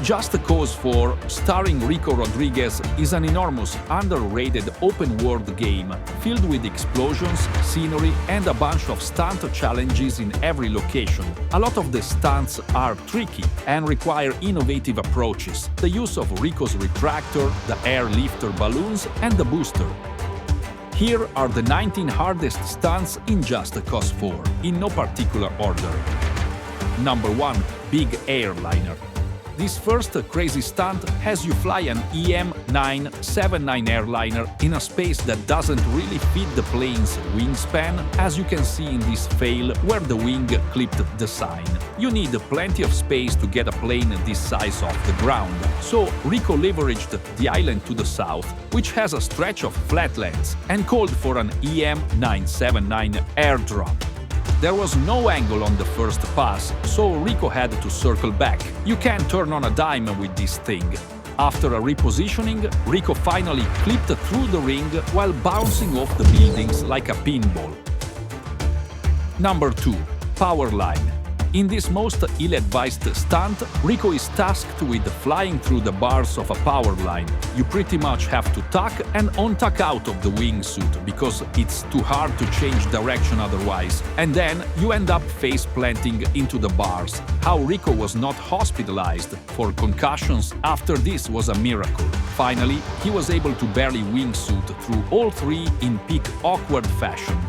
Just Cause 4, starring Rico Rodriguez, is an enormous, underrated open-world game filled with explosions, scenery, and a bunch of stunt challenges in every location. A lot of the stunts are tricky and require innovative approaches, the use of Rico's retractor, the air lifter balloons, and the booster. Here are the 19 hardest stunts in Just Cause 4, in no particular order. Number 1. Big Airliner. This first crazy stunt has you fly an EM979 airliner in a space that doesn't really fit the plane's wingspan, as you can see in this fail where the wing clipped the sign. You need plenty of space to get a plane this size off the ground, so Rico leveraged the island to the south, which has a stretch of flatlands, and called for an EM979 airdrop. There was no angle on the first pass, so Rico had to circle back. You can't turn on a dime with this thing. After a repositioning, Rico finally clipped through the ring while bouncing off the buildings like a pinball. Number 2. Power Line. In this most ill-advised stunt, Rico is tasked with flying through the bars of a power line. You pretty much have to tuck and untuck out of the wingsuit because it's too hard to change direction otherwise, and then you end up face-planting into the bars. How Rico was not hospitalized for concussions after this was a miracle. Finally, he was able to barely wingsuit through all three in peak awkward fashion.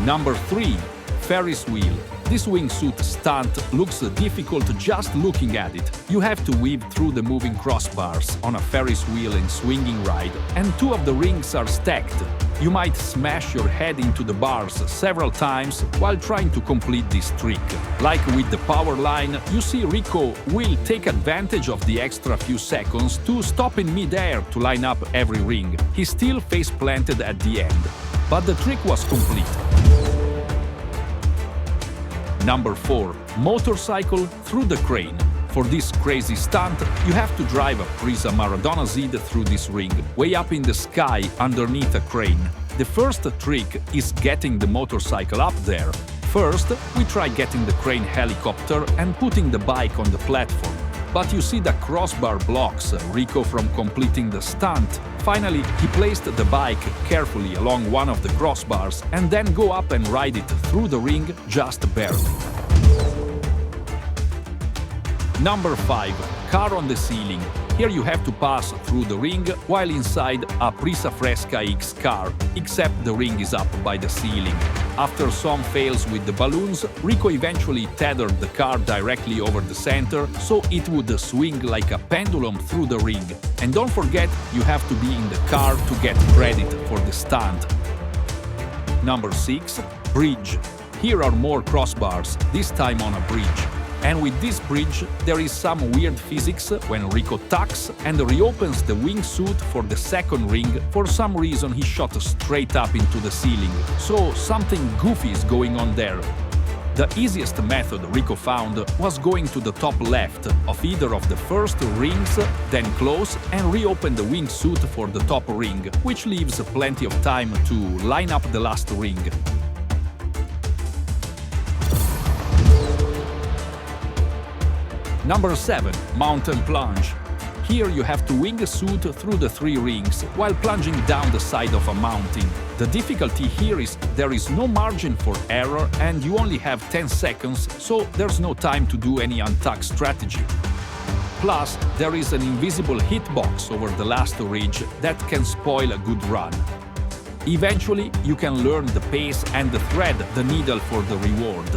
Number 3. Ferris wheel. This wingsuit stunt looks difficult just looking at it. You have to weave through the moving crossbars on a Ferris wheel and swinging ride, and two of the rings are stacked. You might smash your head into the bars several times while trying to complete this trick. Like with the power line, you see Rico will take advantage of the extra few seconds to stop in mid-air to line up every ring. He still face-planted at the end, but the trick was complete. Number 4. Motorcycle through the crane. For this crazy stunt, you have to drive a Prisa Maradonna Z through this ring, way up in the sky underneath a crane. The first trick is getting the motorcycle up there. First, we try getting the crane helicopter and putting the bike on the platform. But you see the crossbar blocks Rico from completing the stunt. Finally, he placed the bike carefully along one of the crossbars and then go up and ride it through the ring just barely. Number 5. Car on the ceiling. Here you have to pass through the ring while inside a Prisa Fresca X car, except the ring is up by the ceiling. After some fails with the balloons, Rico eventually tethered the car directly over the center so it would swing like a pendulum through the ring. And don't forget, you have to be in the car to get credit for the stunt. Number 6. Bridge. Here are more crossbars, this time on a bridge. And with this bridge, there is some weird physics when Rico tucks and reopens the wingsuit for the second ring. For some reason, he shot straight up into the ceiling, so something goofy is going on there. The easiest method Rico found was going to the top left of either of the first rings, then close and reopen the wingsuit for the top ring, which leaves plenty of time to line up the last ring. Number 7. Mountain Plunge. Here you have to wingsuit through the three rings while plunging down the side of a mountain. The difficulty here is there is no margin for error and you only have 10 seconds, so there's no time to do any untuck strategy. Plus, there is an invisible hitbox over the last ridge that can spoil a good run. Eventually, you can learn the pace and thread the needle for the reward.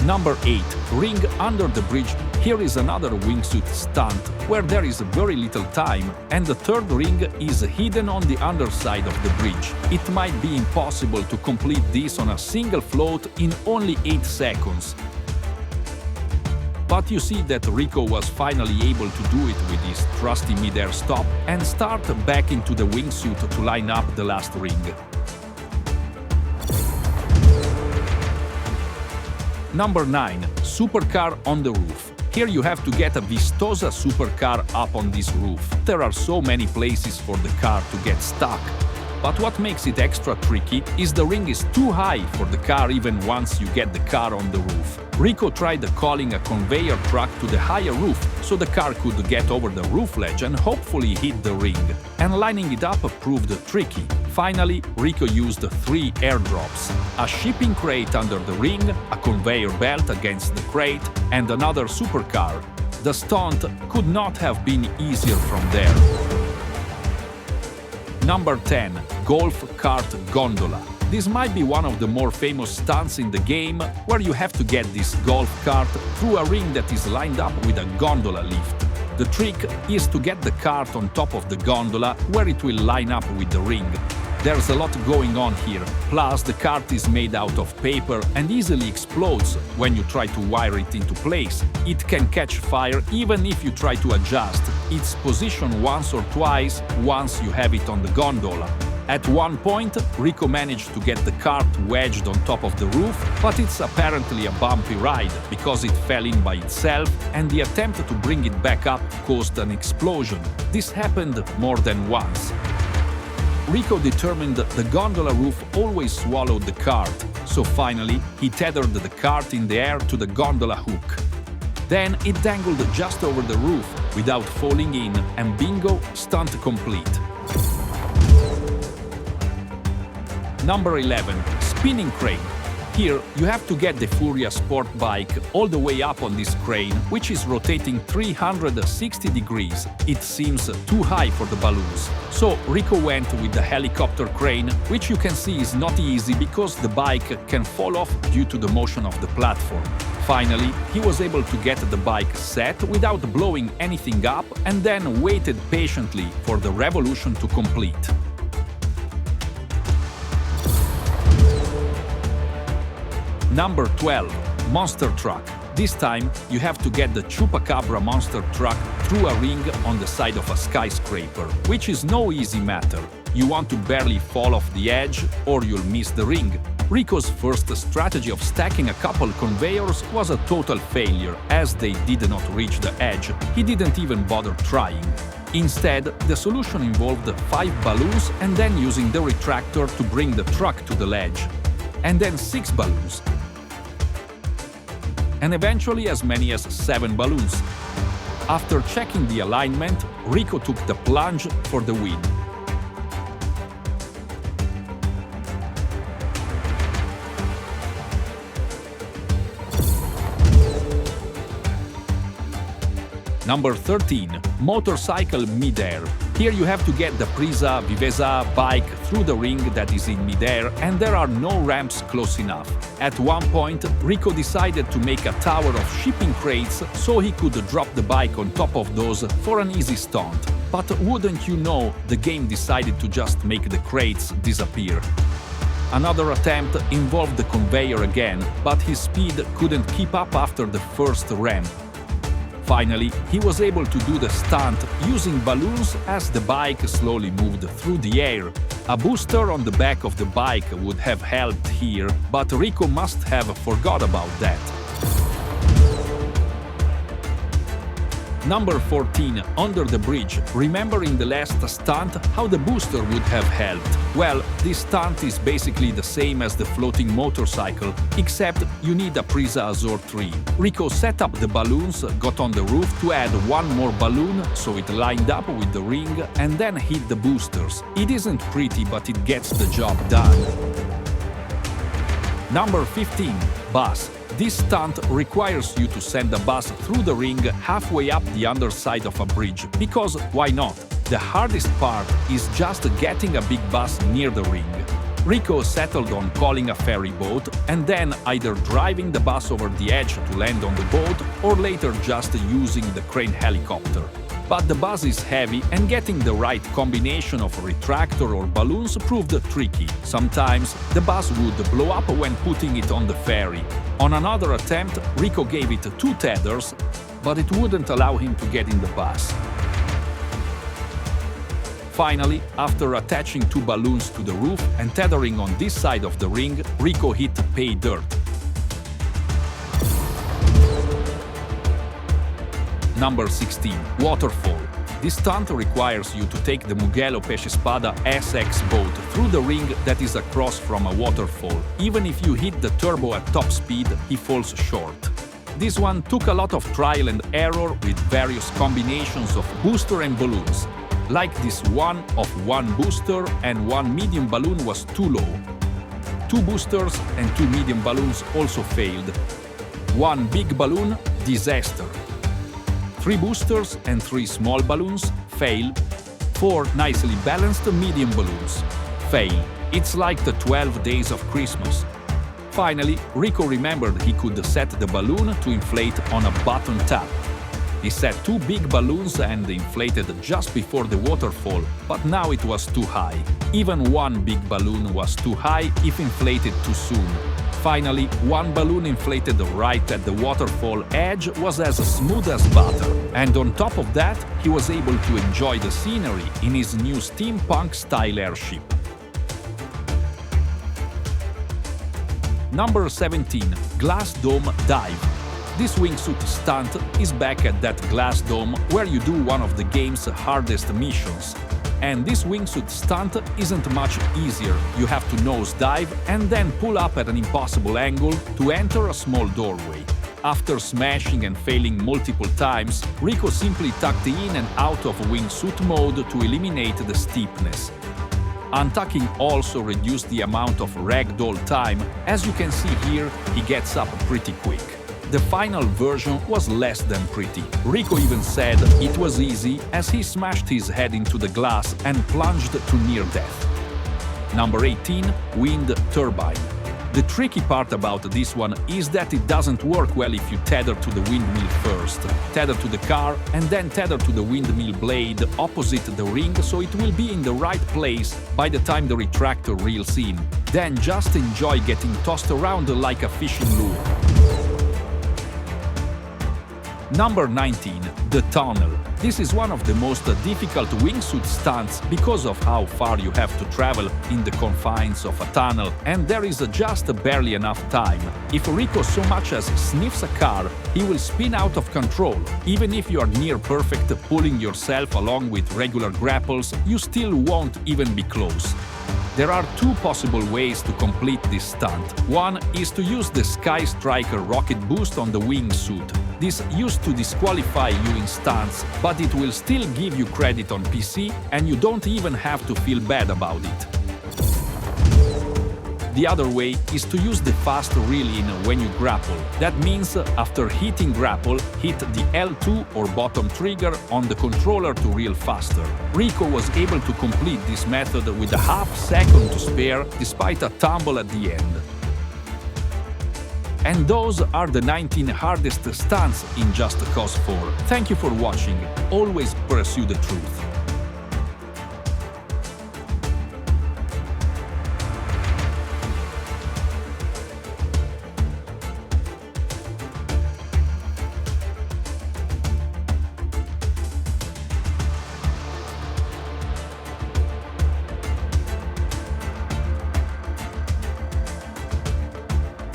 Number 8. Ring under the bridge. Here is another wingsuit stunt where there is very little time and the third ring is hidden on the underside of the bridge. It might be impossible to complete this on a single float in only 8 seconds. But you see that Rico was finally able to do it with his trusty mid-air stop and start back into the wingsuit to line up the last ring. Number 9. Supercar on the roof. Here you have to get a Vistosa supercar up on this roof. There are so many places for the car to get stuck. But what makes it extra tricky is the ring is too high for the car even once you get the car on the roof. Rico tried calling a conveyor truck to the higher roof so the car could get over the roof ledge and hopefully hit the ring. And lining it up proved tricky. Finally, Rico used 3 airdrops: a shipping crate under the ring, a conveyor belt against the crate, and another supercar. The stunt could not have been easier from there. Number 10. Golf Cart Gondola. This might be one of the more famous stunts in the game, where you have to get this golf cart through a ring that is lined up with a gondola lift. The trick is to get the cart on top of the gondola, where it will line up with the ring. There's a lot going on here, plus the cart is made out of paper and easily explodes when you try to wire it into place. It can catch fire even if you try to adjust its position once or twice once you have it on the gondola. At one point, Rico managed to get the cart wedged on top of the roof, but it's apparently a bumpy ride because it fell in by itself and the attempt to bring it back up caused an explosion. This happened more than once. Rico determined the gondola roof always swallowed the cart, so finally he tethered the cart in the air to the gondola hook. Then it dangled just over the roof without falling in, and bingo, stunt complete. Number 11. Spinning crane. Here, you have to get the Furia Sportbike all the way up on this crane, which is rotating 360 degrees. It seems too high for the balloons. So Rico went with the helicopter crane, which you can see is not easy because the bike can fall off due to the motion of the platform. Finally, he was able to get the bike set without blowing anything up and then waited patiently for the revolution to complete. Number 12. Monster truck. This time, you have to get the Chupacabra monster truck through a ring on the side of a skyscraper, which is no easy matter. You want to barely fall off the edge or you'll miss the ring. Rico's first strategy of stacking a couple conveyors was a total failure, as they did not reach the edge. He didn't even bother trying. Instead, the solution involved 5 balloons and then using the retractor to bring the truck to the ledge. And then 6 balloons. And eventually as many as 7 balloons. After checking the alignment, Rico took the plunge for the win. Number 13. Motorcycle midair. Here you have to get the Prisa Viveza bike through the ring that is in midair, and there are no ramps close enough. At one point, Rico decided to make a tower of shipping crates so he could drop the bike on top of those for an easy stunt. But wouldn't you know, the game decided to just make the crates disappear. Another attempt involved the conveyor again, but his speed couldn't keep up after the first ramp. Finally, he was able to do the stunt using balloons as the bike slowly moved through the air. A booster on the back of the bike would have helped here, but Rico must have forgot about that. Number 14. Under the bridge. Remember in the last stunt how the booster would have helped? Well, this stunt is basically the same as the floating motorcycle, except you need a Prisa Azor 3. Rico set up the balloons, got on the roof to add one more balloon so it lined up with the ring, and then hit the boosters. It isn't pretty, but it gets the job done. Number 15. Bus. This stunt requires you to send a bus through the ring halfway up the underside of a bridge, because why not? The hardest part is just getting a big bus near the ring. Rico settled on calling a ferry boat and then either driving the bus over the edge to land on the boat or later just using the crane helicopter. But the bus is heavy and getting the right combination of retractor or balloons proved tricky. Sometimes the bus would blow up when putting it on the ferry. On another attempt, Rico gave it 2 tethers, but it wouldn't allow him to get in the bus. Finally, after attaching 2 balloons to the roof and tethering on this side of the ring, Rico hit pay dirt. Number 16. Waterfall. This stunt requires you to take the Mugello Pesce-Spada SX boat through the ring that is across from a waterfall. Even if you hit the turbo at top speed, he falls short. This one took a lot of trial and error with various combinations of booster and balloons. Like this one of one booster and one medium balloon was too low. 2 boosters and 2 medium balloons also failed. 1 big balloon, disaster. 3 boosters and 3 small balloons, fail. 4 nicely balanced medium balloons, fail. It's like the 12 days of Christmas. Finally, Rico remembered he could set the balloon to inflate on a button tap. He set 2 big balloons and inflated just before the waterfall, but now it was too high. Even 1 big balloon was too high if inflated too soon. Finally, 1 balloon inflated right at the waterfall edge was as smooth as butter. And on top of that, he was able to enjoy the scenery in his new steampunk-style airship. Number 17. Glass Dome Dive. This wingsuit stunt is back at that glass dome where you do one of the game's hardest missions. And this wingsuit stunt isn't much easier. You have to nosedive and then pull up at an impossible angle to enter a small doorway. After smashing and failing multiple times, Rico simply tucked in and out of wingsuit mode to eliminate the steepness. Untucking also reduced the amount of ragdoll time. As you can see here, he gets up pretty quick. The final version was less than pretty. Rico even said it was easy as he smashed his head into the glass and plunged to near death. Number 18. Wind Turbine. The tricky part about this one is that it doesn't work well if you tether to the windmill first, tether to the car and then tether to the windmill blade opposite the ring so it will be in the right place by the time the retractor reels in. Then just enjoy getting tossed around like a fishing lure. Number 19. The Tunnel. This is one of the most difficult wingsuit stunts because of how far you have to travel in the confines of a tunnel, and there is just barely enough time. If Rico so much as sniffs a car, he will spin out of control. Even if you are near perfect pulling yourself along with regular grapples, you still won't even be close. There are 2 possible ways to complete this stunt. One is to use the Sky Striker rocket boost on the wingsuit. This used to disqualify you in stunts, but it will still give you credit on PC and you don't even have to feel bad about it. The other way is to use the fast reel-in when you grapple. That means after hitting grapple, hit the L2 or bottom trigger on the controller to reel faster. Rico was able to complete this method with a half second to spare despite a tumble at the end. And those are the 19 hardest stunts in Just Cause 4. Thank you for watching. Always pursue the truth.